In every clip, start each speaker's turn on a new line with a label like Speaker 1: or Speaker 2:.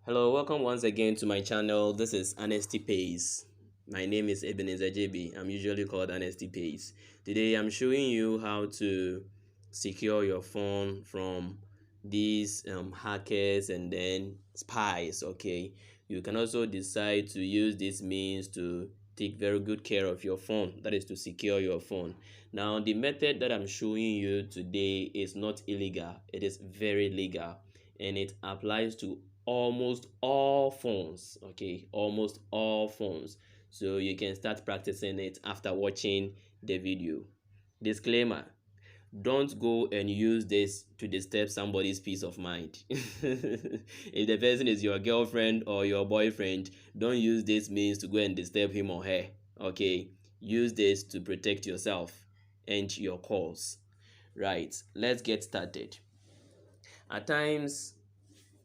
Speaker 1: Hello, welcome once again to my channel. This is Honesty Pays. My name is Ebenezer JB. I'm usually called Honesty Pays. Today I'm showing you how to secure your phone from these hackers and then spies. Okay, you can also decide to use this means to take very good care of your phone, that is to secure your phone. Now the method that I'm showing you today is not illegal, it is very legal, and it applies to almost all phones. Okay, almost all phones, so you can start practicing it after watching the video. Disclaimer: don't go and use this to disturb somebody's peace of mind. If the person is your girlfriend or your boyfriend, don't use this means to go and disturb him or her. Okay, use this to protect yourself and your calls. Right, let's get started. At times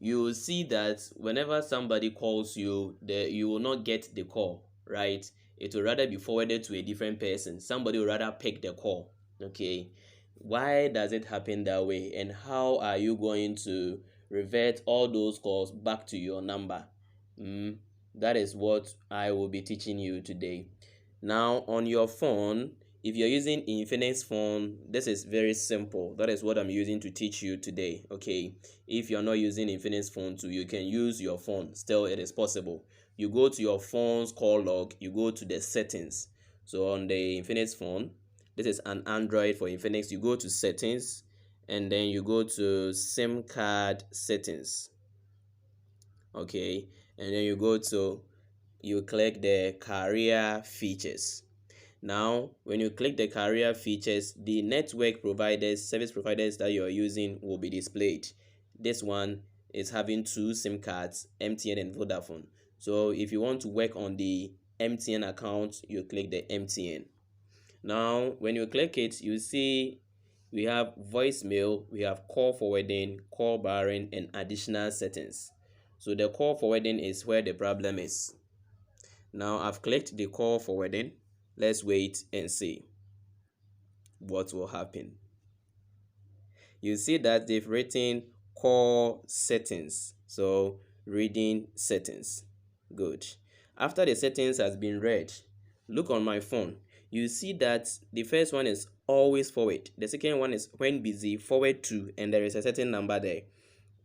Speaker 1: you will see that whenever somebody calls you, you will not get the call, right? It will rather be forwarded to a different person. Somebody will rather pick the call. Okay, why does it happen that way, and how are you going to revert all those calls back to your number? That is what I will be teaching you today. Now on your phone, if you're using Infinix phone, this is very simple. That is what I'm using to teach you today. Okay, if you're not using Infinix phone too, you can use your phone. Still, it is possible. You go to your phone's call log, you go to the settings. So on the Infinix phone, this is an Android for Infinix, you go to settings and then you go to SIM card settings. Okay, and then you click the career features. Now when you click the career features, the network providers, service providers that you're using will be displayed. This one is having two SIM cards, MTN and Vodafone. So if you want to work on the MTN account, you click the MTN. Now when you click it, you see we have voicemail, we have call forwarding, call barring, and additional settings. So the call forwarding is where the problem is. Now I've clicked the call forwarding. Let's wait and see what will happen. You see that they've written call settings, so reading settings. Good. After the settings has been read, look on my phone. You see that the first one is always forward, the second one is when busy forward to, and there is a certain number there.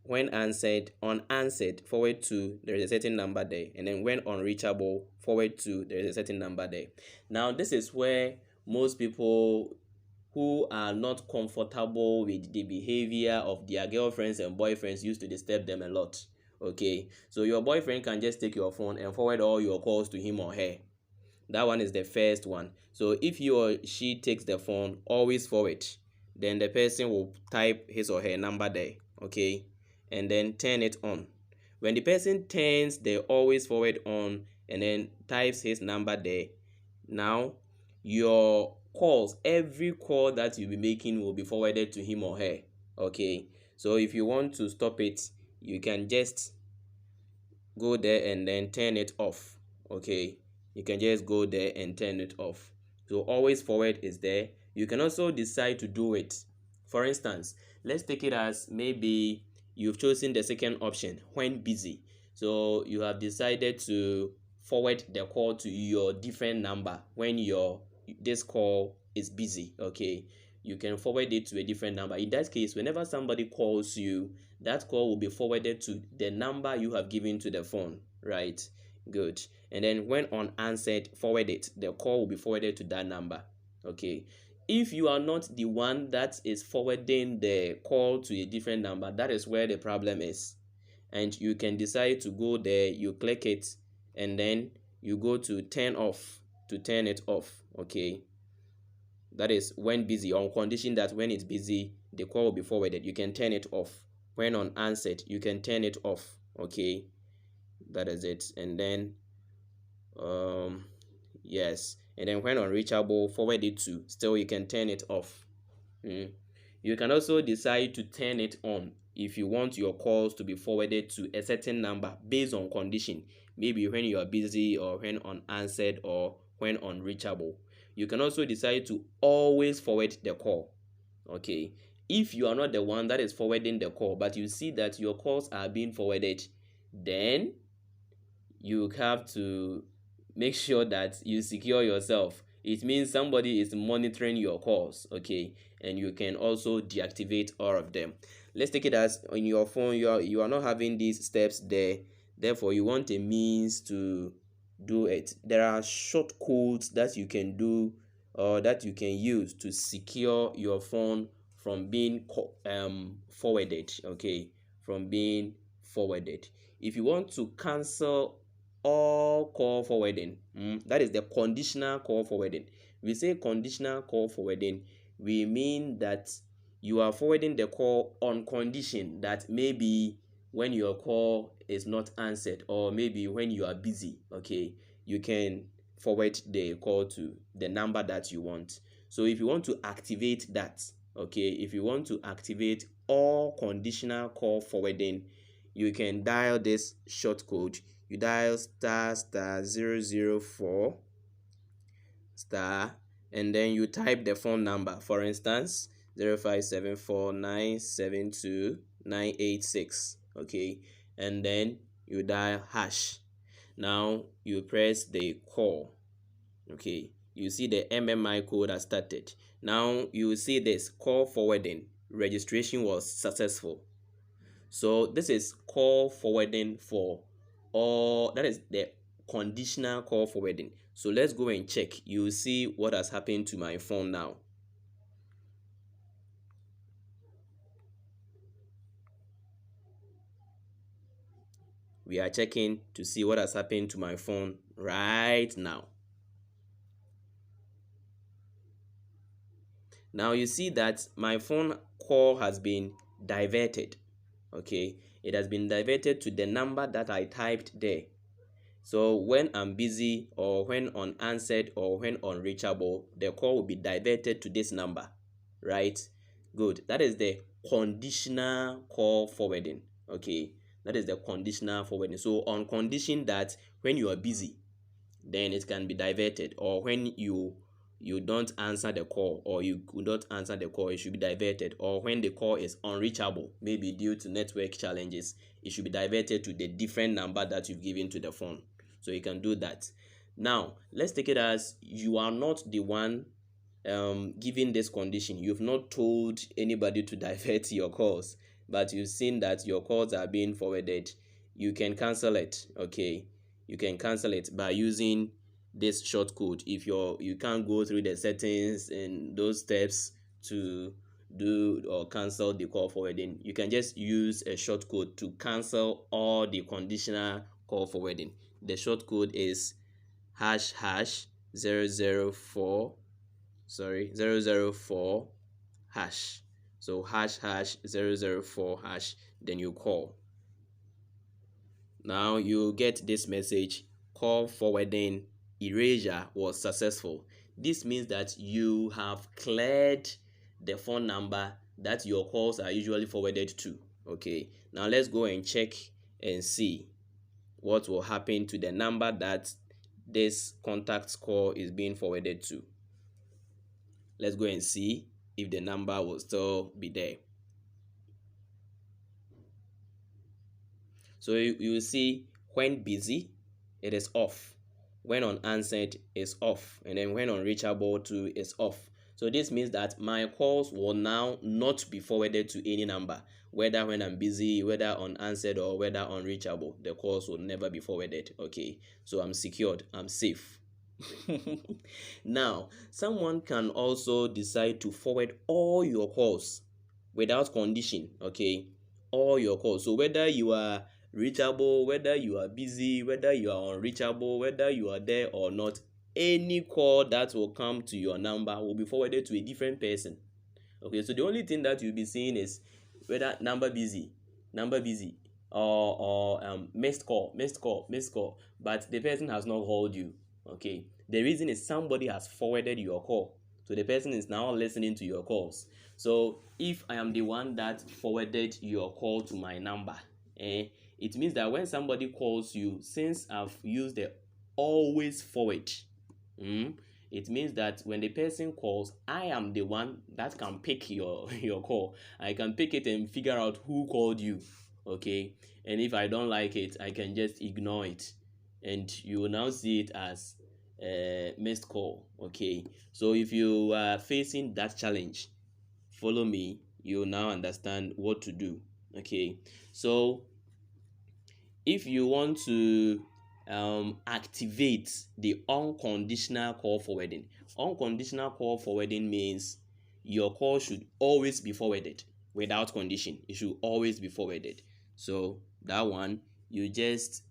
Speaker 1: When answered, unanswered, forward to, there is a certain number there, and then when unreachable, forward to, there is a certain number there. Now this is where most people who are not comfortable with the behavior of their girlfriends and boyfriends used to disturb them a lot. Okay, so your boyfriend can just take your phone and forward all your calls to him or her. That one is the first one. So if he or she takes the phone, always forward, then the person will type his or her number there. Okay, and then turn it on. When the person turns the always forward on and then types his number there, now your calls, every call that you'll be making will be forwarded to him or her. Okay, so if you want to stop it, you can just go there and then turn it off. Okay, you can just go there and turn it off. So always forward is there. You can also decide to do it. For instance, let's take it as maybe you've chosen the second option, when busy. So you have decided to forward the call to your different number when this call is busy. Okay, you can forward it to a different number. In that case, whenever somebody calls you, that call will be forwarded to the number you have given to the phone. Right, good. And then when unanswered, forward it, the call will be forwarded to that number. Okay, if you are not the one that is forwarding the call to a different number, that is where the problem is. And you can decide to go there, you click it, and then you go to turn off to turn it off. Okay, that is when busy, on condition that when it's busy the call will be forwarded. You can turn it off. When unanswered, you can turn it off. Okay, that is it. And then yes, and then when unreachable, forward it to, still you can turn it off. You can also decide to turn it on if you want your calls to be forwarded to a certain number based on condition, maybe when you are busy or when unanswered or when unreachable. You can also decide to always forward the call. Okay, if you are not the one that is forwarding the call, but you see that your calls are being forwarded, then you have to make sure that you secure yourself. It means somebody is monitoring your calls, okay? And you can also deactivate all of them. Let's take it as on your phone you are not having these steps there, therefore you want a means to do it. There are short codes that you can do or that you can use to secure your phone from being forwarded, okay? From being forwarded. If you want to cancel all call forwarding, that is the conditional call forwarding. We say conditional call forwarding, we mean that you are forwarding the call on condition that maybe when your call is not answered or maybe when you are busy, okay, you can forward the call to the number that you want. So if you want to activate that, okay, if you want to activate all conditional call forwarding, you can dial this short code. You dial star star 004 star and then you type the phone number, for instance 0574972986, okay, and then you dial hash. Now you press the call, okay, you see the MMI code has started. Now you see this call forwarding registration was successful. So this is call forwarding for all, that is the conditional call forwarding. So let's go and check. You see what has happened to my phone now. We are checking to see what has happened to my phone right now. Now you see that my phone call has been diverted. Okay, it has been diverted to the number that I typed there. So when I'm busy or when unanswered or when unreachable, the call will be diverted to this number, right? Good. That is the conditional call forwarding. Okay, that is the conditional forwarding. So on condition that when you are busy, then it can be diverted, or when you don't answer the call or you could not answer the call, it should be diverted, or when the call is unreachable, maybe due to network challenges, it should be diverted to the different number that you've given to the phone. So you can do that. Now let's take it as you are not the one given this condition. You've not told anybody to divert your calls, but you've seen that your calls are being forwarded. You can cancel it, okay? You can cancel it by using this short code. If you can't go through the settings and those steps to do or cancel the call forwarding, you can just use a short code to cancel all the conditional call forwarding. The short code is hash hash 004 004 hash. So hash hash 004 hash, then you call. Now you get this message: call forwarding erasure was successful. This means that you have cleared the phone number that your calls are usually forwarded to. Okay, now let's go and check and see what will happen to the number that this contact call is being forwarded to. Let's go and see if the number will still be there. So you will see when busy, it is off. When unanswered, is off. And then when unreachable too, is off. So this means that my calls will now not be forwarded to any number, whether when I'm busy, whether unanswered, or whether unreachable. The calls will never be forwarded. Okay, so I'm secured, I'm safe. Now, someone can also decide to forward all your calls without condition, okay? All your calls. So whether you are reachable, whether you are busy, whether you are unreachable, whether you are there or not, any call that will come to your number will be forwarded to a different person. Okay, so the only thing that you'll be seeing is whether number busy, or missed call, but the person has not called you. Okay, the reason is somebody has forwarded your call, so the person is now listening to your calls. So if I am the one that forwarded your call to my number, it means that when somebody calls you, since I've used the always forward, it means that when the person calls, I am the one that can pick your call. I can pick it and figure out who called you. Okay, and if I don't like it, I can just ignore it, and you will now see it as a missed call. Okay, so if you are facing that challenge, follow me, you now understand what to do. Okay, so if you want to activate the unconditional call forwarding, unconditional call forwarding means your call should always be forwarded without condition. It should always be forwarded. So that one, you just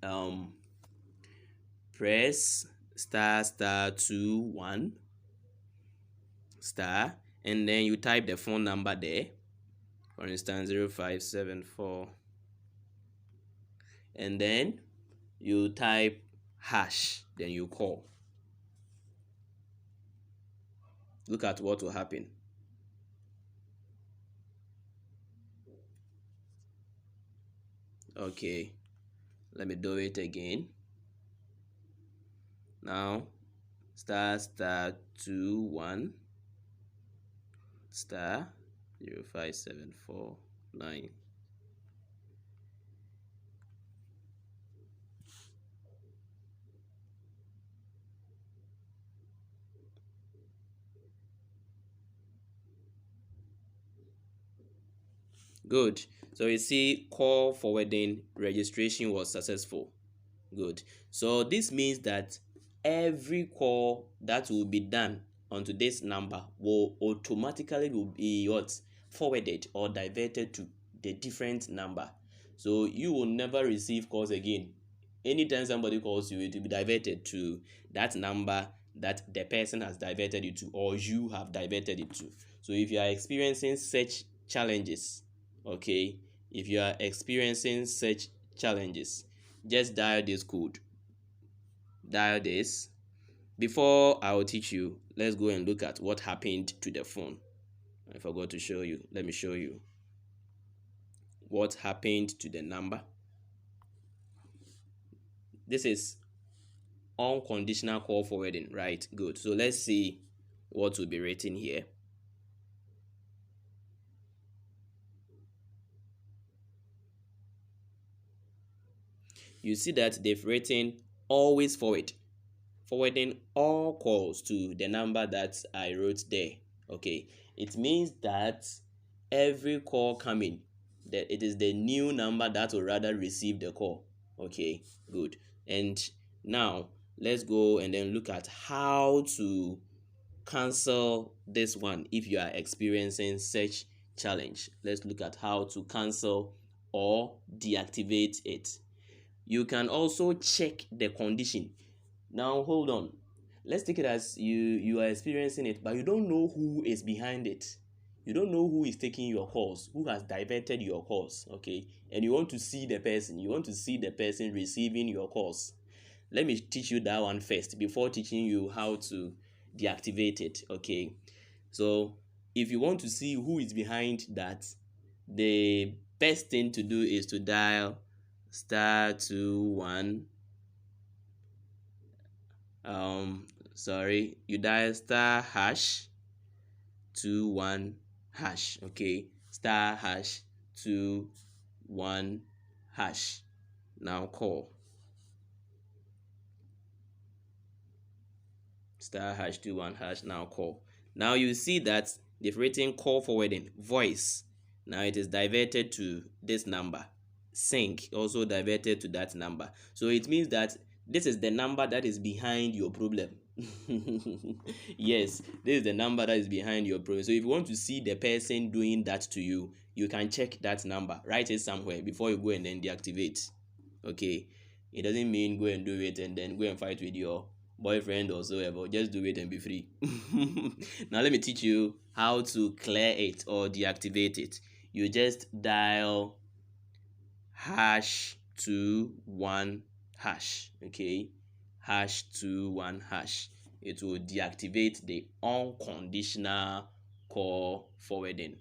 Speaker 1: press star star 21 star, and then you type the phone number there, for instance 0574, and then you type hash, then you call. Look at what will happen. Okay, let me do it again. Now star star 21 star 05749. Good. So you see call forwarding registration was successful. Good. So this means that every call that will be done onto this number will automatically will be what? Forwarded or diverted to the different number. So you will never receive calls again. Anytime somebody calls you, it will be diverted to that number that the person has diverted it to, or you have diverted it to. So if you are experiencing such challenges, okay, if you are experiencing such challenges, just dial this code. Dial this. Before I will teach you, let's go and look at what happened to the phone. I forgot to show you. Let me show you what happened to the number. This is unconditional call forwarding, right? Good. So let's see what will be written here. You see that they've written always forward, forwarding all calls to the number that I wrote there. Okay, it means that every call coming, that it is the new number that will rather receive the call. Okay, good. And now let's go and then look at how to cancel this one if you are experiencing such challenge. Let's look at how to cancel or deactivate it. You can also check the condition. Now hold on, let's take it as you are experiencing it, but you don't know who is behind it. You don't know who is taking your calls, who has diverted your calls. Okay, and you want to see the person, you want to see the person receiving your calls. Let me teach you that one first before teaching you how to deactivate it. Okay, so if you want to see who is behind that, the best thing to do is to dial star 21 sorry, you dial star hash 21 hash. Okay, star hash 21 hash. Now call star hash 21 hash. Now call. Now you see that they've written call forwarding voice. Now it is diverted to this number. Sync also diverted to that number. So it means that this is the number that is behind your problem. Yes, this is the number that is behind your problem. So if you want to see the person doing that to you, you can check that number, write it somewhere before you go and then deactivate. Okay, it doesn't mean go and do it and then go and fight with your boyfriend or so ever. Just do it and be free. Now let me teach you how to clear it or deactivate it. You just dial hash 21 hash. Okay, hash 21 hash. It will deactivate the unconditional call forwarding.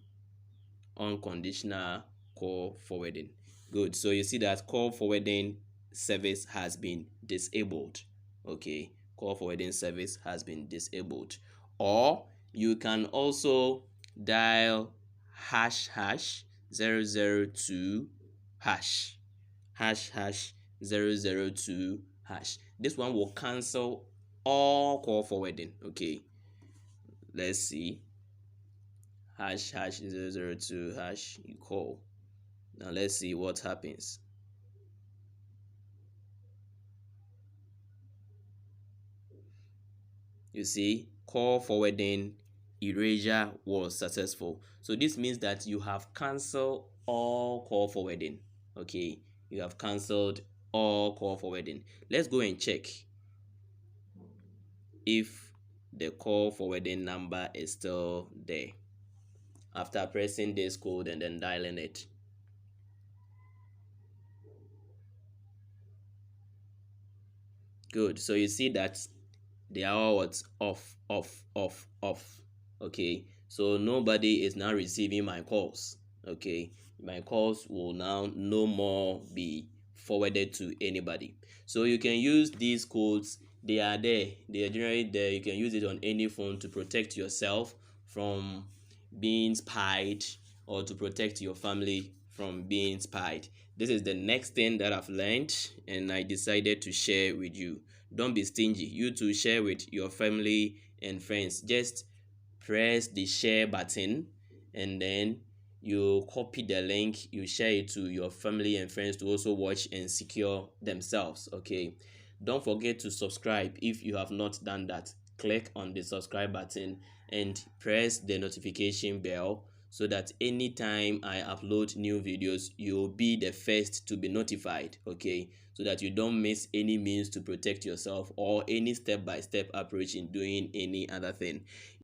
Speaker 1: Unconditional call forwarding. Good. So you see that call forwarding service has been disabled. Okay, call forwarding service has been disabled. Or you can also dial hash hash 002 hash hash hash 002 hash. This one will cancel all call forwarding. Okay, let's see. Hash hash 002 hash, you call. Now let's see what happens. You see, call forwarding erasure was successful. So this means that you have cancelled all call forwarding. Okay, you have cancelled all call forwarding. Let's go and check if the call forwarding number is still there after pressing this code and then dialing it. Good. So you see that they are all what? Off. Okay, so nobody is now receiving my calls. Okay, my calls will now no more be forwarded to anybody. So you can use these codes. They are there, they are generally there. You can use it on any phone to protect yourself from being spied, or to protect your family from being spied. This is the next thing that I've learned and I decided to share with you. Don't be stingy. You too, share with your family and friends. Just press the share button and then you copy the link, you share it to your family and friends to also watch and secure themselves. Okay, don't forget to subscribe if you have not done that. Click on the subscribe button and press the notification bell so that anytime I upload new videos, you'll be the first to be notified. Okay, so that you don't miss any means to protect yourself or any step-by-step approach in doing any other thing.